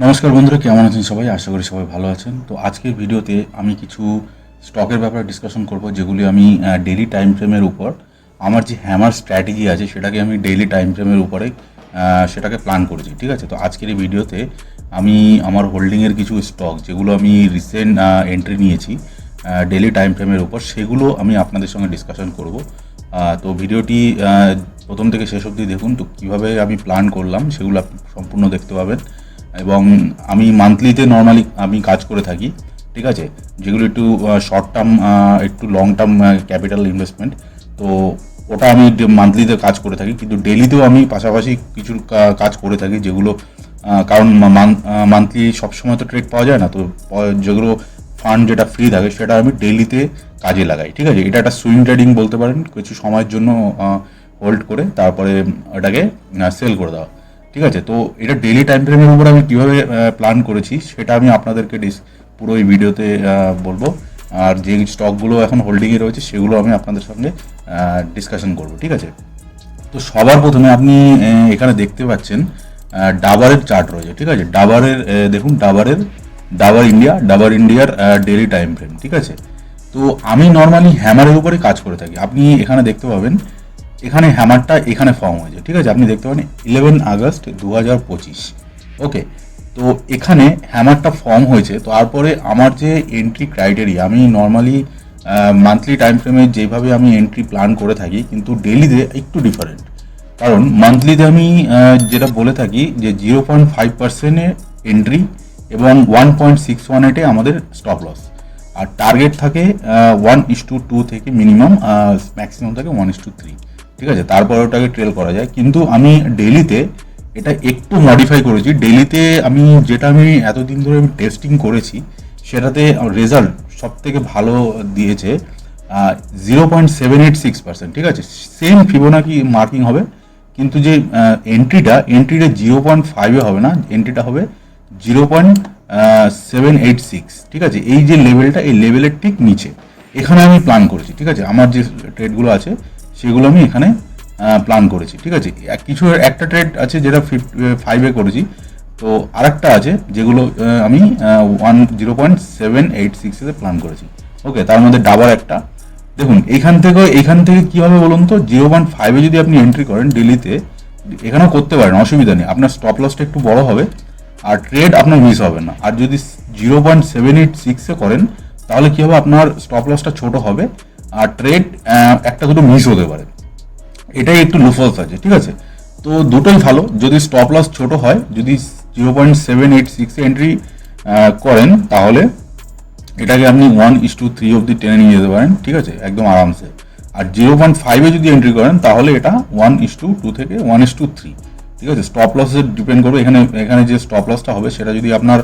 নমস্কার বন্ধুরা, কেমন আছেন সবাই? আশা করি সবাই ভালো আছেন। তো আজকের ভিডিওতে আমি কিছু স্টকের ব্যাপারে ডিসকাশন করব, যেগুলি আমি ডেইলি টাইম ফ্রেমের উপর আমার যে হ্যামার স্ট্র্যাটেজি আছে সেটাকে আমি ডেইলি টাইম ফ্রেমের উপরে সেটাকে প্ল্যান করেছি। ঠিক আছে, তো আজকের এই ভিডিওতে আমি আমার হোল্ডিংয়ের কিছু স্টক যেগুলো আমি রিসেন্ট এন্ট্রি নিয়েছি ডেইলি টাইম ফ্রেমের উপর, সেগুলো আমি আপনাদের সঙ্গে ডিসকাশন করব। তো ভিডিওটি প্রথম থেকে শেষ অবধি দেখুন। তো কীভাবে আমি প্ল্যান করলাম সেগুলো আপনি সম্পূর্ণ দেখতে পাবেন। এবং আমি মান্থলিতে নর্মালি আমি কাজ করে থাকি, ঠিক আছে, যেগুলো একটু শর্ট টার্ম একটু লং টার্ম ক্যাপিটাল ইনভেস্টমেন্ট। তো ওটা আমি মান্থলিতে কাজ করে থাকি, কিন্তু ডেলিতেও আমি পাশাপাশি কিছু কাজ করে থাকি, যেগুলো কারণ মান্থলি সবসময় তো ট্রেড পাওয়া যায় না। তো যেগুলো ফান্ড যেটা ফ্রি থাকে সেটা আমি ডেইলিতে কাজে লাগাই। ঠিক আছে, এটা একটা সুইং ট্রেডিং বলতে পারেন, কিছু সময়ের জন্য হোল্ড করে তারপরে এটাকে সেল করে দেওয়া। ঠিক আছে, তো এটা ডেইলি টাইম ফ্রেমের উপর আমি কীভাবে প্ল্যান করেছি সেটা আমি আপনাদেরকে পুরো এই ভিডিওতে বলবো। আর যে স্টকগুলো এখন হোল্ডিংয়ে রয়েছে সেগুলো আমি আপনাদের সঙ্গে ডিসকাশন করব। ঠিক আছে, তো সবার প্রথমে আপনি এখানে দেখতে পাচ্ছেন ডাবরের চার্ট রয়েছে। ঠিক আছে, ডাবরের দেখুন, ডাবার ইন্ডিয়ার ডেইলি টাইম ফ্রেম। ঠিক আছে, তো আমি নর্মালি হ্যামারের উপরে কাজ করে থাকি। আপনি এখানে দেখতে পাবেন, এখানে হ্যামারটা এখানে ফর্ম হয়েছে। ঠিক আছে, আপনি দেখতে পাবেন 11 আগস্ট 2025। ওকে, তো এখানে হ্যামারটা ফর্ম হয়েছে। তো তারপরে আমার যে এন্ট্রি ক্রাইটেরিয়া, আমি নর্মালি মান্থলি টাইম ফ্রেমে যেভাবে আমি এন্ট্রি প্ল্যান করে থাকি, কিন্তু ডেইলিতে একটু ডিফারেন্ট। কারণ মান্থলিতে আমি যেটা বলে থাকি যে 0.5% এন্ট্রি এবং 1.618 আমাদের স্টপ লস, আর টার্গেট থাকে 1:2 থেকে মিনিমাম, ম্যাক্সিমাম থাকে 1:3। ঠিক আছে, তারপরে ওটাকে ট্রেল করা যায়। কিন্তু আমি ডেইলিতে এটা একটু মডিফাই করেছি। ডেইলিতে আমি এতদিন ধরে আমি টেস্টিং করেছি, সেটাতে রেজাল্ট সব থেকে ভালো দিয়েছে 0.786%। ঠিক আছে, সেম ফিবোনাকি মার্কিং হবে, কিন্তু যে এন্ট্রিটা 0.5-এ হবে না, এন্ট্রিটা হবে 0.786। ঠিক আছে, এই যে লেভেলটা, এই লেভেলের ঠিক নিচে এখানে আমি প্ল্যান করেছি। ঠিক আছে, আমার যে ট্রেডগুলো আছে সেগুলো আমি এখানে প্ল্যান করেছি। ঠিক আছে, একটা ট্রেড আছে যেটা 5-এ করেছি, তো আরেকটা আছে যেগুলো আমি 0.786-এ প্ল্যান করেছি। ওকে, তার মধ্যে ডাবার একটা দেখুন, এইখান থেকে কী হবে বলুন তো, 0.5-এ যদি আপনি এন্ট্রি করেন ডেলিতে, এখানেও করতে পারেন, অসুবিধা নেই। আপনার স্টপ লসটা একটু বড় হবে আর ট্রেড আপনার মিস হবে না। আর যদি 0.786-এ করেন তাহলে কী হবে, আপনার স্টপ লসটা ছোট হবে আর ট্রেড একটা দুটো মিস হতে পারে, এটাই একটু লুফলস আছে। ঠিক আছে, তো দুটোই ভালো। যদি স্টপ লস ছোট হয়, যদি 0.786-এ এন্ট্রি করেন, তাহলে এটাকে আপনি 1:3 অবধি টেনে নিয়ে যেতে পারেন। ঠিক আছে, একদম আরামসে। আর 0.5-এ যদি এন্ট্রি করেন তাহলে এটা 1:2 থেকে 1:3। ঠিক আছে, স্টপ লসের ডিপেন্ড করবে। এখানে যে স্টপ লসটা হবে সেটা যদি আপনার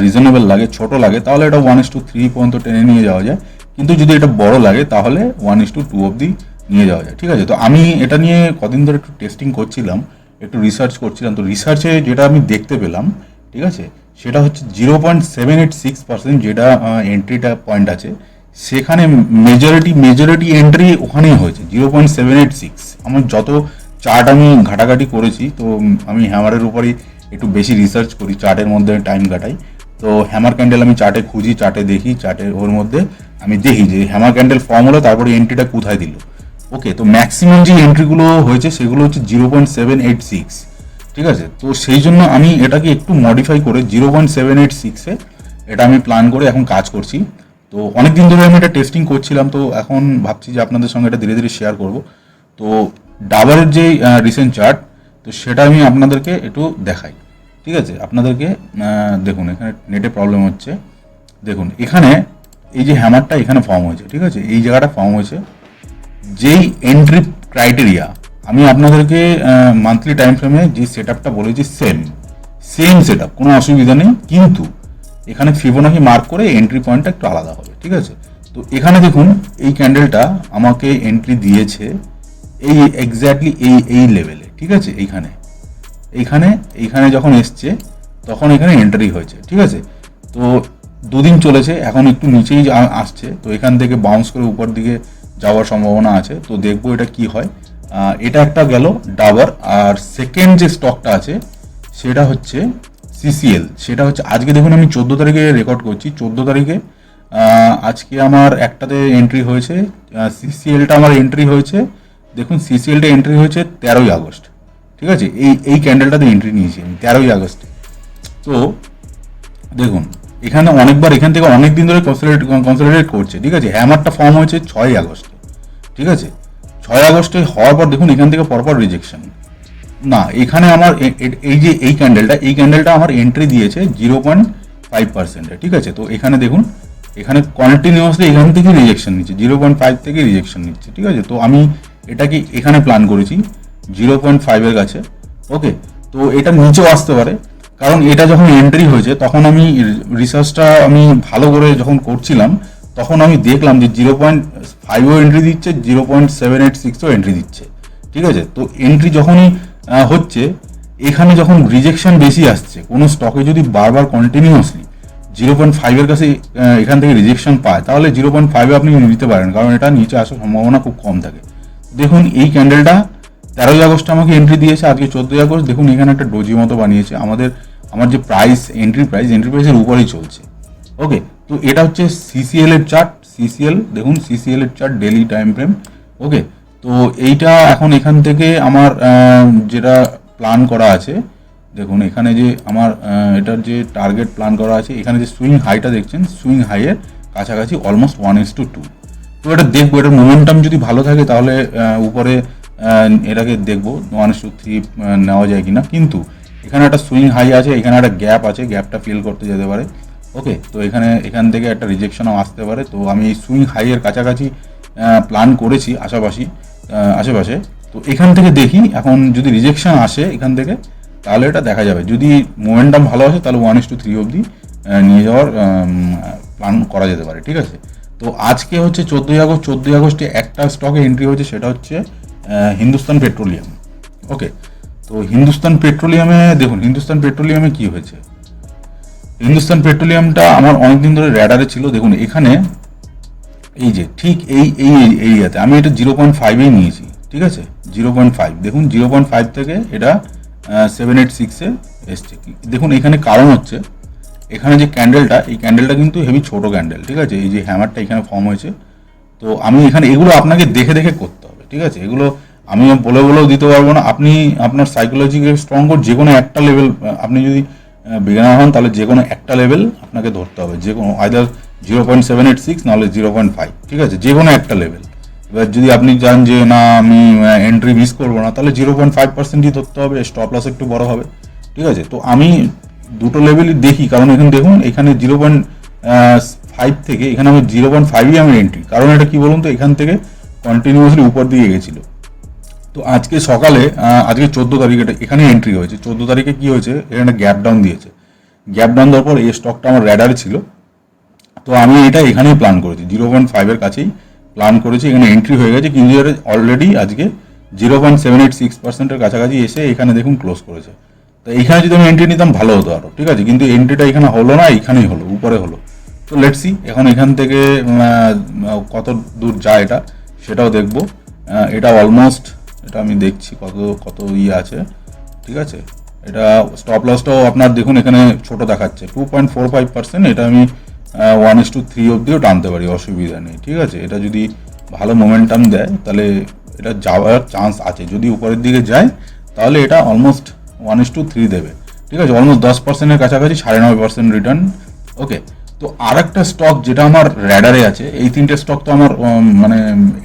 রিজনেবল লাগে, ছোট লাগে, তাহলে এটা 1:3 পর্যন্ত টেনে নিয়ে যাওয়া যায়। কিন্তু যদি এটা বড় লাগে তাহলে 1:2 অবধি নিয়ে যাওয়া যায়। ঠিক আছে, তো আমি এটা নিয়ে কদিন ধরে একটু টেস্টিং করছিলাম, একটু রিসার্চ করছিলাম। তো রিসার্চে যেটা আমি দেখতে পেলাম, ঠিক আছে, সেটা হচ্ছে 0.786% যেটা এন্ট্রিটা পয়েন্ট আছে, সেখানে মেজরিটি এন্ট্রি ওখানেই হয়েছে 0.786। আমার যত চার্ট আমি ঘাটাঘাটি করেছি, তো আমি হ্যামারের উপরই একটু বেশি রিসার্চ করি, চার্টের মধ্যে টাইম কাটাই। তো হ্যামার ক্যান্ডেল আমি চার্টে খুঁজি, চার্টে দেখি, ওর মধ্যে আমি দেখি যে হ্যামার ক্যান্ডেল ফর্ম হলো, তারপরে এন্ট্রিটা কোথায় দিল। ওকে, তো ম্যাক্সিমাম যে এন্ট্রিগুলো হয়েছে সেগুলো হচ্ছে 0.786। ঠিক আছে, তো সেই জন্য আমি এটাকে একটু মডিফাই করে 0.786-এ এটা আমি প্ল্যান করে এখন কাজ করছি। তো অনেক দিন ধরে আমি এটা টেস্টিং করছিলাম, তো এখন ভাবছি যে আপনাদের সঙ্গে এটা ধীরে ধীরে শেয়ার করব। তো ডাবরের যে রিসেন্ট চার্ট, তো সেটা আমি আপনাদেরকে একটু দেখাই। ঠিক আছে, আপনাদেরকে দেখুন, এখানে নেটে প্রবলেম হচ্ছে। দেখুন, এখানে এই যে হ্যামারটা এখানে ফর্ম হয়েছে। ঠিক আছে, এই জায়গাটা ফর্ম হয়েছে। যেই এন্ট্রি ক্রাইটেরিয়া আমি আপনাদেরকে মান্থলি টাইম ফ্রেমে যে সেট আপটা বলেছি, সেম সেট আপ, কোনো অসুবিধা নেই। কিন্তু এখানে ফিবোনাকি মার্ক করে এন্ট্রি পয়েন্টটা একটু আলাদা হবে। ঠিক আছে, তো এখানে দেখুন, এই ক্যান্ডেলটা আমাকে এন্ট্রি দিয়েছে এই এক্স্যাক্টলি এই লেভেলে। ঠিক আছে, এইখানে যখন এসছে তখন এখানে এন্ট্রি হয়েছে। ঠিক আছে, তো দুদিন চলেছে, এখন একটু নিচেই আসছে। তো এখান থেকে বাউন্স করে উপর দিকে যাওয়ার সম্ভাবনা আছে। তো দেখবো এটা কি হয়। এটা একটা গেল ডাবার। আর সেকেন্ড যে স্টকটা আছে সেটা হচ্ছে সিসিএল, সেটা হচ্ছে আজকে দেখুন আমি 14 তারিখে রেকর্ড করছি, 14 তারিখে আজকে আমার একটাতে এন্ট্রি হয়েছে, সিসিএলটা আমার এন্ট্রি হয়েছে, দেখুন সিসিএলটা এন্ট্রি হয়েছে 13ই আগস্ট, ঠিক আছে, এই ক্যান্ডেলটাতে এন্ট্রি নিয়েছি আমি 13ই আগস্টে। তো দেখুন এখানে অনেকবার এখান থেকে অনেক দিন ধরে কনসলিডেট করছে, ঠিক আছে, হ্যামারটা ফর্ম হয়েছে 6ই আগস্টে, ঠিক আছে, 6ই আগস্টে হওয়ার পর দেখুন এখান থেকে পরপর রিজেকশন। না, এখানে আমার এই যে এই ক্যান্ডেলটা আমার এন্ট্রি দিয়েছে 0.5%, ঠিক আছে। তো এখানে দেখুন এখানে কন্টিনিউয়াসলি এখান থেকে রিজেকশন নিচ্ছে, 0.5 থেকে রিজেকশন নিচ্ছে, ঠিক আছে। তো আমি এটাকে এখানে প্ল্যান করেছি 0.5-এর কাছে, ওকে। তো এটা নিচেও আসতে পারে, কারণ এটা যখন এন্ট্রি হয়েছে তখন আমি রিসার্চটা আমি ভালো করে যখন করছিলাম তখন আমি দেখলাম যে 0.5ও এন্ট্রি দিচ্ছে, 0.786ও এন্ট্রি দিচ্ছে, ঠিক আছে। তো এন্ট্রি যখনই হচ্ছে, এখানে যখন রিজেকশন বেশি আসছে কোনো স্টকে, যদি বারবার কন্টিনিউয়াসলি 0.5-এর কাছে এখান থেকে রিজেকশন পায়, তাহলে 0.5-এ আপনি নিতে পারেন, কারণ এটা নিচে আসার সম্ভাবনা খুব কম থাকে। দেখুন এই ক্যান্ডেলটা 13ই আগস্ট আমাকে এন্ট্রি দিয়েছে, আজকে 14ই আগস্ট, দেখুন এখানে একটা ডোজি মতো বানিয়েছে। আমার যে প্রাইস এন্ট্রি প্রাইসের উপরেই চলছে, ওকে। তো এটা হচ্ছে সিসিএল এর চার্ট, সিসিএল দেখুন, সিসিএল এর চার্ট ডেলি টাইম ফ্রেম, ওকে। তো এইটা এখন এখান থেকে আমার যেটা প্ল্যান করা আছে, দেখুন এখানে যে আমার এটার যে টার্গেট প্ল্যান করা আছে, এখানে যে সুইং হাইটা দেখছেন, সুইং হাইয়ের কাছাকাছি অলমোস্ট 1:2। তো এটা দেখবো, এটার মোমেন্টাম যদি ভালো থাকে তাহলে উপরে এটাকে দেখবো 1:3 নেওয়া যায় কিনা। কিন্তু এখানে একটা সুইং হাই আছে, এখানে একটা গ্যাপ আছে, গ্যাপটা ফিল করতে যেতে পারে, ওকে। তো এখান থেকে একটা রিজেকশনও আসতে পারে। তো আমি এই সুইং হাইয়ের কাছাকাছি প্ল্যান করেছি আশেপাশে। তো এখান থেকে দেখি, এখন যদি রিজেকশন আসে এখান থেকে তাহলে এটা দেখা যাবে, যদি মোমেন্টাম ভালো আসে তাহলে 1:3 অবধি নিয়ে যাওয়ার প্ল্যান করা যেতে পারে, ঠিক আছে। তো আজকে হচ্ছে 14ই আগস্ট, 14ই আগস্টে একটা স্টকে এন্ট্রি হয়েছে, সেটা হচ্ছে হিন্দুস্তান পেট্রোলিয়াম, ওকে। তো হিন্দুস্তান পেট্রোলিয়ামে কি হয়েছে, হিন্দুস্তান পেট্রোলিয়ামটা আমার অনেকদিন ধরে র্যাডারে ছিল। দেখুন এখানে এই যে ঠিক এই এরিয়াতে আমি এটা 0.5-এই নিয়েছি, ঠিক আছে, 0.5, দেখুন 0.5 থেকে এটা 786-এ এসছে। দেখুন এখানে কারণ হচ্ছে এখানে যে ক্যান্ডেলটা, এই ক্যান্ডেলটা কিন্তু হেভি ছোট ক্যান্ডেল, ঠিক আছে, এই যে হ্যামারটা এখানে ফর্ম হয়েছে। তো আমি এখানে এগুলো আপনাকে দেখে দেখে করতে হবে, ঠিক আছে, এগুলো আমি বলেও দিতে পারবো না। আপনি আপনার সাইকোলজিকে স্ট্রং করে যে কোনো একটা লেভেল, আপনি যদি বিগিনার হন তাহলে যে কোনো একটা লেভেল আপনাকে ধরতে হবে, যে কোনো আইদার 0.786 নাহলে 0.5, ঠিক আছে, যে কোনো একটা লেভেল। এবার যদি আপনি চান যে না আমি এন্ট্রি মিস করবো না, তাহলে 0.5%ই ধরতে হবে, স্টপ লস একটু বড় হবে, ঠিক আছে। তো আমি দুটো লেভেলই দেখি, কারণ এখানে দেখুন এখানে 0.5 থেকে এখানে আমি 0.5-ই আমি এন্ট্রি, কারণ এটা কি বলুন তো, এখান থেকে কন্টিনিউয়াসলি উপর দিকে গেছিলো। তো আজকে সকালে আজকে 14 তারিখ এটা এখানে এন্ট্রি হয়েছে, 14 তারিখে কি হয়েছে, এখানে গ্যাপ ডাউন দিয়েছে, গ্যাপ ডাউন দেওয়ার পর এই স্টকটা আমার র্যাডারে ছিল। তো আমি এটা এখানেই প্ল্যান করেছি, 0.5-এর কাছেই প্ল্যান করেছি, এখানে এন্ট্রি হয়ে গেছে, কিন্তু অলরেডি আজকে 0.786%-এর কাছাকাছি এসে এখানে দেখুন ক্লোজ করেছে। তো এখানে যদি আমি এন্ট্রি নিতাম ভালো হতো আরও, ঠিক আছে, কিন্তু এন্ট্রিটা এখানে হলো না, এখানেই হলো, উপরে হলো। তো লেটস সি এখন এখান থেকে কত দূর যায় এটা, সেটাও দেখবো। এটা অলমোস্ট, এটা আমি দেখছি কত আছে, ঠিক আছে। এটা স্টপ লসটাও আপনার দেখুন এখানে ছোট দেখাচ্ছে 2.45%, এটা আমি 1:3 অবধিও টানতে পারি, অসুবিধা নেই, ঠিক আছে। এটা যদি ভালো মোমেন্টাম দেয় তাহলে এটা যাওয়ার চান্স আছে, যদি উপরের দিকে যায় তাহলে এটা অলমোস্ট 1:3 দেবে, ঠিক আছে, অলমোস্ট 10%-এর কাছাকাছি, 9.5% রিটার্ন, ওকে। তো আর একটা স্টক যেটা আমার র্যাডারে আছে, এই তিনটে স্টক তো আমার মানে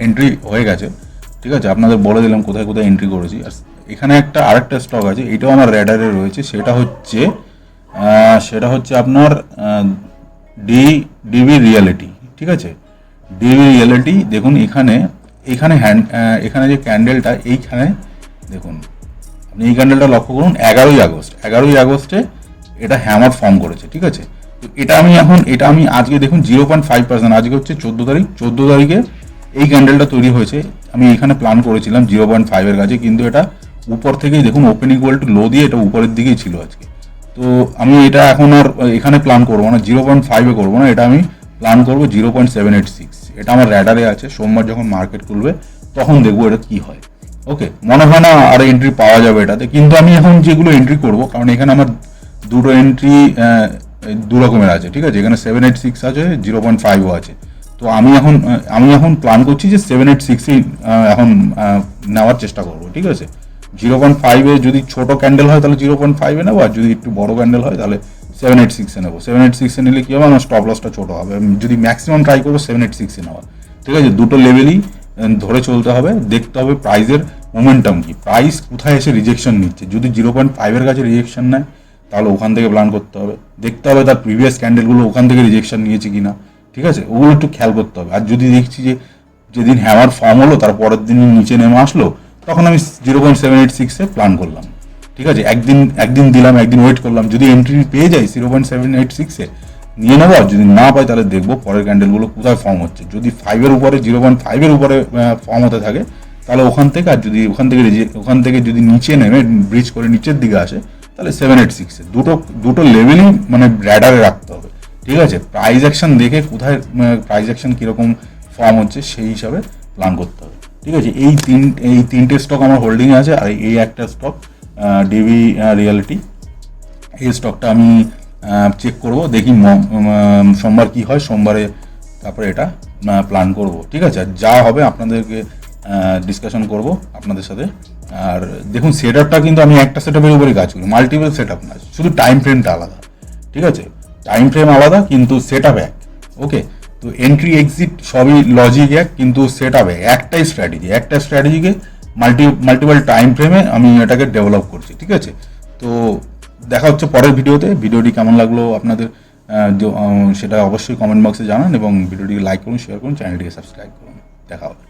এন্ট্রি হয়ে গেছে, ঠিক আছে, আপনাদের বলে দিলাম কোথায় কোথায় এন্ট্রি করেছি। আর এখানে আরেকটা স্টক আছে, এটাও আমার র্যাডারে রয়েছে, সেটা হচ্ছে আপনার ডিবি রিয়েলিটি, ঠিক আছে, ডিবি রিয়েলিটি। দেখুন এখানে যে ক্যান্ডেলটা, এইখানে দেখুন আপনি এই ক্যান্ডেলটা লক্ষ্য করুন, 11ই আগস্টে এটা হ্যামার ফর্ম করেছে, ঠিক আছে। তো এটা আমি আজকে দেখুন 0.5%, আজকে হচ্ছে 14 তারিখ, 14 তারিখে এই ক্যান্ডেলটা তৈরি হয়েছে, আমি এখানে প্ল্যান করেছিলাম 0.5-এর কাছে, কিন্তু এটা উপর থেকেই দেখুন ওপেন ইকুয়াল টু লো দিয়ে এটা উপরের দিকেই ছিল আজকে। তো আমি এটা এখন আর এখানে প্ল্যান করবো না, 0.5-এ করবো না, এটা আমি প্ল্যান করবো 0.786, এটা আমার র্যাডারে আছে। সোমবার যখন মার্কেট খুলবে তখন দেখবো এটা কি হয়, ওকে। মনে হয় না আর এন্ট্রি পাওয়া যাবে এটাতে, কিন্তু আমি এখন যেগুলো এন্ট্রি করবো, কারণ এখানে আমার দুটো এন্ট্রি দু রকমের আছে, ঠিক আছে, এখানে 786 আছে, 0.5ও আছে। তো আমি এখন প্ল্যান করছি যে 786ই এখন নেওয়ার চেষ্টা করবো, ঠিক আছে। 0.5-এ যদি ছোট ক্যান্ডেল হয় তাহলে 0.5-এ নেবো, আর যদি একটু বড় ক্যান্ডেল হয় তাহলে 786-এ নেবো। 786-এ নিলে কি হবে, আমার স্টপ লসটা ছোট হবে। আমি যদি ম্যাক্সিমাম ট্রাই করবো 786-এ নেওয়ার, ঠিক আছে। দুটো লেভেলই ধরে চলতে হবে, দেখতে হবে প্রাইসের মোমেন্টাম কি, প্রাইস কোথায় এসে রিজেকশন নিচ্ছে। যদি 0.5-এর কাছে রিজেকশন নেয় তাহলে ওখান থেকে প্ল্যান করতে হবে, দেখতে হবে তার প্রিভিয়াস ক্যান্ডেলগুলো ওখান থেকে রিজেকশন নিয়েছে কিনা, ঠিক আছে, ওগুলো একটু খেয়াল করতে হবে। আর যদি দেখছি যে যেদিন হ্যামার ফর্ম হলো তার পরের দিন নিচে নেমে আসলো, তখন আমি 0.786-এ প্ল্যান করলাম, ঠিক আছে। একদিন দিলাম, একদিন ওয়েট করলাম, যদি এন্ট্রি পেয়ে যাই 0.786-এ নিয়ে নেবো, আর যদি না পাই তাহলে দেখবো পরের ক্যান্ডেলগুলো কোথায় ফর্ম হচ্ছে। যদি 5-এর উপরে 0.5-এর উপরে ফর্ম হতে থাকে তাহলে ওখান থেকে, আর যদি ওখান থেকে যদি নিচে নেমে ব্রিজ করে নিচের দিকে আসে তাহলে 786-এ দুটো লেভেলই মানে র্যাডারে রাখতে হবে, ঠিক আছে। প্রাইস অ্যাকশন দেখে কোথায় প্রাইস অ্যাকশন কীরকম ফর্ম হচ্ছে সেই হিসাবে প্ল্যান করতে হবে, ঠিক আছে। এই তিনটে স্টক আমার হোল্ডিংয়ে আছে, আর এই একটা স্টক ডিবি রিয়েলিটি, এই স্টকটা আমি চেক করব, দেখি সোমবার কি হয়, সোমবারে তারপরে এটা প্ল্যান করব, ঠিক আছে। আর যা হবে আপনাদেরকে ডিসকাশন করব আপনাদের সাথে। আর দেখুন সেট আপটা কিন্তু আমি একটা সেট আপের উপরে কাজ করি, মাল্টিপল সেট আপ না, শুধু টাইম ফ্রেমটা আলাদা, ঠিক আছে। টাইম ফ্রেম আলাদা কিন্তু সেট আপ এক, ওকে। তো এন্ট্রি এক্সিট সবই লজিক এক, কিন্তু সেট আপ একটা স্ট্র্যাটেজিকে মাল্টিপল টাইম ফ্রেমে আমি এটাকে ডেভেলপ করছি, ঠিক আছে। তো দেখা হচ্ছে পরের ভিডিওটি কেমন লাগলো আপনাদের সেটা অবশ্যই কমেন্ট বক্সে জানান, এবং ভিডিওটিকে লাইক করুন, শেয়ার করুন, চ্যানেলটিকে সাবস্ক্রাইব করুন। দেখা হবে।